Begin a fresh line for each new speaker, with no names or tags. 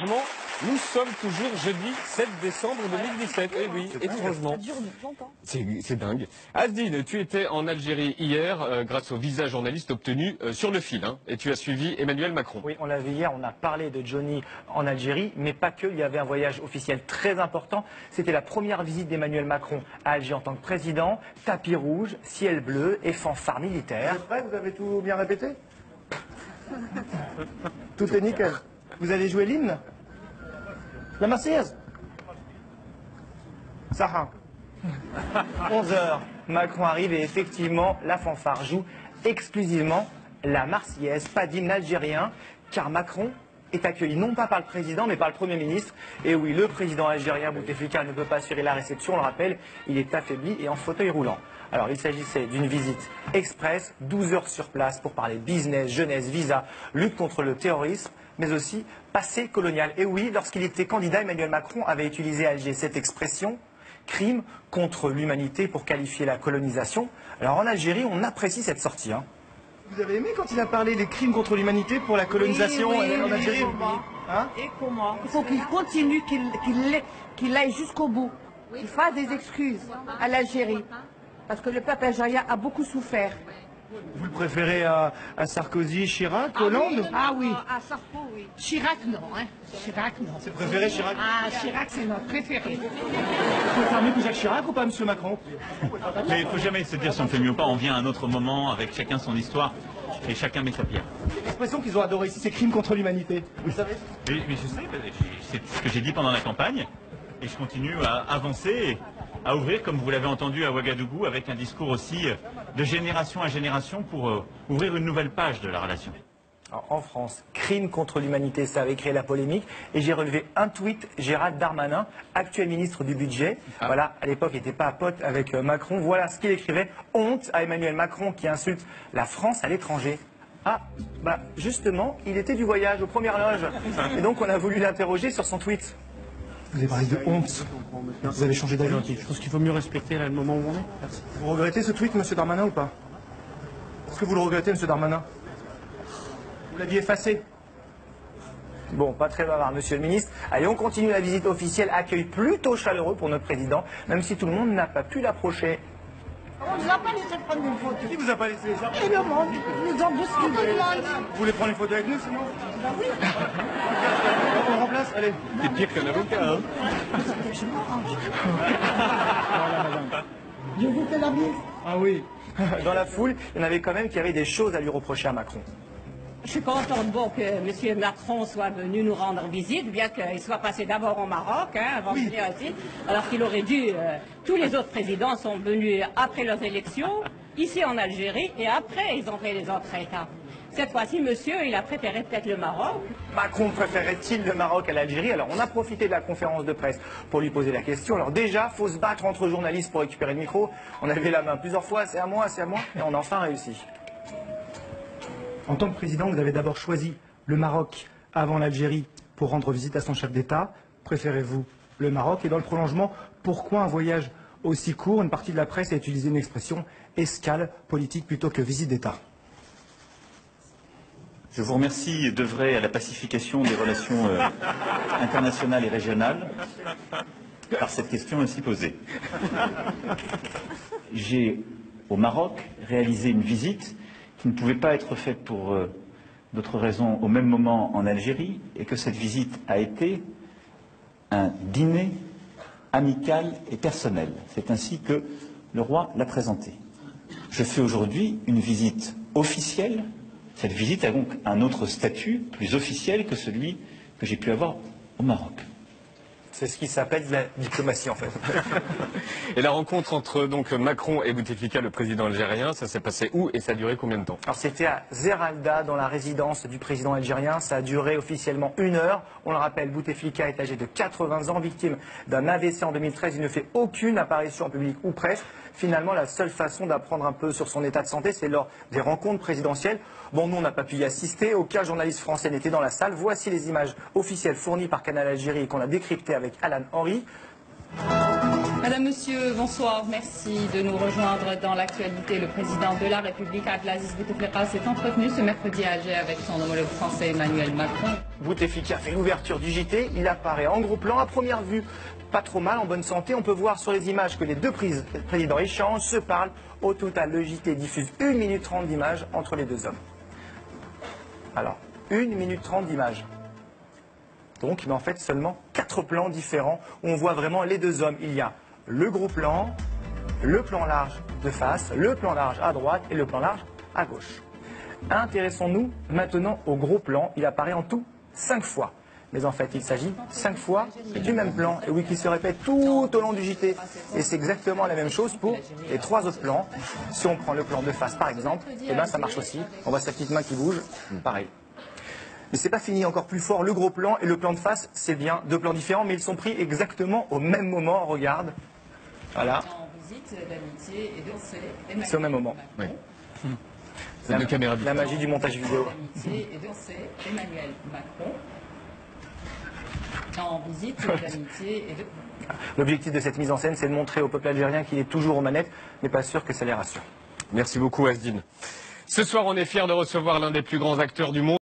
étrangement, nous sommes toujours jeudi 7 décembre 2017. Eh oui, étrangement.
Ça dure depuis longtemps.
C'est dingue. Asdine, tu étais en Algérie hier grâce au visa journaliste obtenu sur le fil. Hein, et tu as suivi Emmanuel Macron.
Oui, on l'a vu hier, on a parlé de Johnny en Algérie, mais pas que. Il y avait un voyage officiel très important. C'était la première visite d'Emmanuel Macron à Alger en tant que président. Tapis rouge, ciel bleu et fanfare militaire.
Vous êtes prêts? Vous avez tout bien répété? Tout est nickel. Vous allez jouer l'hymne? La Marseillaise?
Saha. 11h, Macron arrive et effectivement, la fanfare joue exclusivement la Marseillaise, pas d'hymne algérien, car Macron est accueilli non pas par le président, mais par le Premier ministre. Et oui, le président algérien Bouteflika ne peut pas assurer la réception, on le rappelle, il est affaibli et en fauteuil roulant. Alors, il s'agissait d'une visite express, 12 heures sur place pour parler business, jeunesse, visa, lutte contre le terrorisme, mais aussi passé colonial. Et oui, lorsqu'il était candidat, Emmanuel Macron avait utilisé à Alger cette expression, crime contre l'humanité, pour qualifier la colonisation. Alors, en Algérie, on apprécie cette sortie. Hein.
Vous avez aimé quand il a parlé des crimes contre l'humanité pour la colonisation en Algérie? Hein?
Et comment?
Il faut qu'il continue, qu'il aille jusqu'au bout, qu'il fasse des excuses à l'Algérie. Parce que le peuple algérien a beaucoup souffert.
Vous le préférez à Sarkozy, Chirac, Hollande?
Ah oui. À Sarko, oui. Chirac, non. Hein. Chirac, non.
C'est préféré Chirac?
Ah, Chirac, c'est notre préféré.
Vous préférez mieux que Jacques Chirac ou pas, monsieur Macron?
Mais il ne faut jamais se dire si on fait mieux ou pas. On vient à un autre moment avec chacun son histoire et chacun met sa pierre.
L'expression qu'ils ont adorée ici, c'est crime contre l'humanité. Vous le savez?
Mais je sais, c'est ce que j'ai dit pendant la campagne et je continue à avancer et à ouvrir, comme vous l'avez entendu à Ouagadougou, avec un discours aussi de génération à génération pour ouvrir une nouvelle page de la relation.
Alors, en France, crime contre l'humanité, ça avait créé la polémique. Et j'ai relevé un tweet, Gérald Darmanin, actuel ministre du budget. Voilà, à l'époque, il n'était pas pote avec Macron. Voilà ce qu'il écrivait. Honte à Emmanuel Macron qui insulte la France à l'étranger. Ah, bah justement, il était du voyage aux premières loges. Et donc, on a voulu l'interroger sur son tweet.
Vous avez parlé de honte. Vous avez changé d'avis.
Je pense qu'il faut mieux respecter là, le moment où on est. Merci.
Vous regrettez ce tweet, monsieur Darmanin, ou pas? Est-ce que vous le regrettez, monsieur Darmanin? Vous l'aviez effacé?
Bon, pas très bavard, monsieur le ministre. Allez, on continue la visite officielle. Accueil plutôt chaleureux pour notre président, même si tout le monde n'a pas pu l'approcher.
On ne nous a pas laissé prendre une photo.
Qui vous a pas laissé ça?
Et le monde, ils nous ont bousculé.
Vous voulez prendre une photo avec nous, sinon?
Ben oui.
On remplace? Allez.
T'es pire qu'un avocat, hein.
Je vous fais la bise.
Ah oui.
Dans la foule, il y en avait quand même qui avaient des choses à lui reprocher à Macron.
Je suis contente bon, que M. Macron soit venu nous rendre visite, bien qu'il soit passé d'abord au Maroc, hein, avant de venir ici, alors qu'il aurait dû... tous les autres présidents sont venus après leurs élections, ici en Algérie, et après ils ont fait les autres États. Cette fois-ci, monsieur, il a préféré peut-être le Maroc.
Macron préférait-il le Maroc à l'Algérie? Alors, on a profité de la conférence de presse pour lui poser la question. Alors déjà, faut se battre entre journalistes pour récupérer le micro. On a levé la main plusieurs fois, c'est à moi, et on a enfin réussi.
En tant que président, vous avez d'abord choisi le Maroc avant l'Algérie pour rendre visite à son chef d'État. Préférez-vous le Maroc? Et dans le prolongement, pourquoi un voyage aussi court? Une partie de la presse a utilisé une expression escale politique plutôt que visite d'État.
Je vous remercie d'œuvrer à la pacification des relations internationales et régionales par cette question ainsi posée. J'ai, au Maroc, réalisé une visite qui ne pouvait pas être faite pour d'autres raisons au même moment en Algérie, et que cette visite a été un dîner amical et personnel. C'est ainsi que le roi l'a présenté. Je fais aujourd'hui une visite officielle. Cette visite a donc un autre statut, plus officiel que celui que j'ai pu avoir au Maroc.
C'est ce qui s'appelle de la diplomatie, en fait.
Et la rencontre entre donc Macron et Bouteflika, le président algérien, ça s'est passé où et ça a duré combien de temps?
Alors, c'était à Zeralda, dans la résidence du président algérien. Ça a duré officiellement 1 heure. On le rappelle, Bouteflika est âgé de 80 ans, victime d'un AVC en 2013. Il ne fait aucune apparition en public, ou presque. Finalement, la seule façon d'apprendre un peu sur son état de santé, c'est lors des rencontres présidentielles. Bon, nous, on n'a pas pu y assister. Aucun journaliste français n'était dans la salle. Voici les images officielles fournies par Canal Algérie et qu'on a décryptées avec Alan Henry.
Madame, Monsieur, bonsoir. Merci de nous rejoindre dans l'actualité. Le président de la République, Abdelaziz Bouteflika, s'est entretenu ce mercredi à Alger avec son homologue français Emmanuel Macron.
Bouteflika fait l'ouverture du JT, il apparaît en gros plan, à première vue, pas trop mal, en bonne santé. On peut voir sur les images que les deux présidents échangent, se parlent. Au total, le JT diffuse 1 minute 30 d'images entre les deux hommes. Alors, 1 minute 30 d'images. Donc, mais en fait, seulement 4 plans différents où on voit vraiment les deux hommes. Il y a le gros plan, le plan large de face, le plan large à droite et le plan large à gauche. Intéressons-nous maintenant au gros plan. Il apparaît en tout 5 fois. Mais en fait, il s'agit 5 fois du même plan, et oui, qui se répète tout au long du JT. Et c'est exactement la même chose pour les 3 autres plans. Si on prend le plan de face, par exemple, eh ben, ça marche aussi. On voit sa petite main qui bouge, pareil. Mais c'est pas fini, encore plus fort, le gros plan et le plan de face, c'est bien 2 plans différents, mais ils sont pris exactement au même moment. Regarde, voilà. C'est au même moment.
Oui.
La magie du montage vidéo.
Emmanuel Macron. En visite d'amitié et de...
L'objectif de cette mise en scène, c'est de montrer au peuple algérien qu'il est toujours aux manettes, mais pas sûr que ça les rassure.
Merci beaucoup, Asdine. Ce soir, on est fiers de recevoir l'un des plus grands acteurs du monde.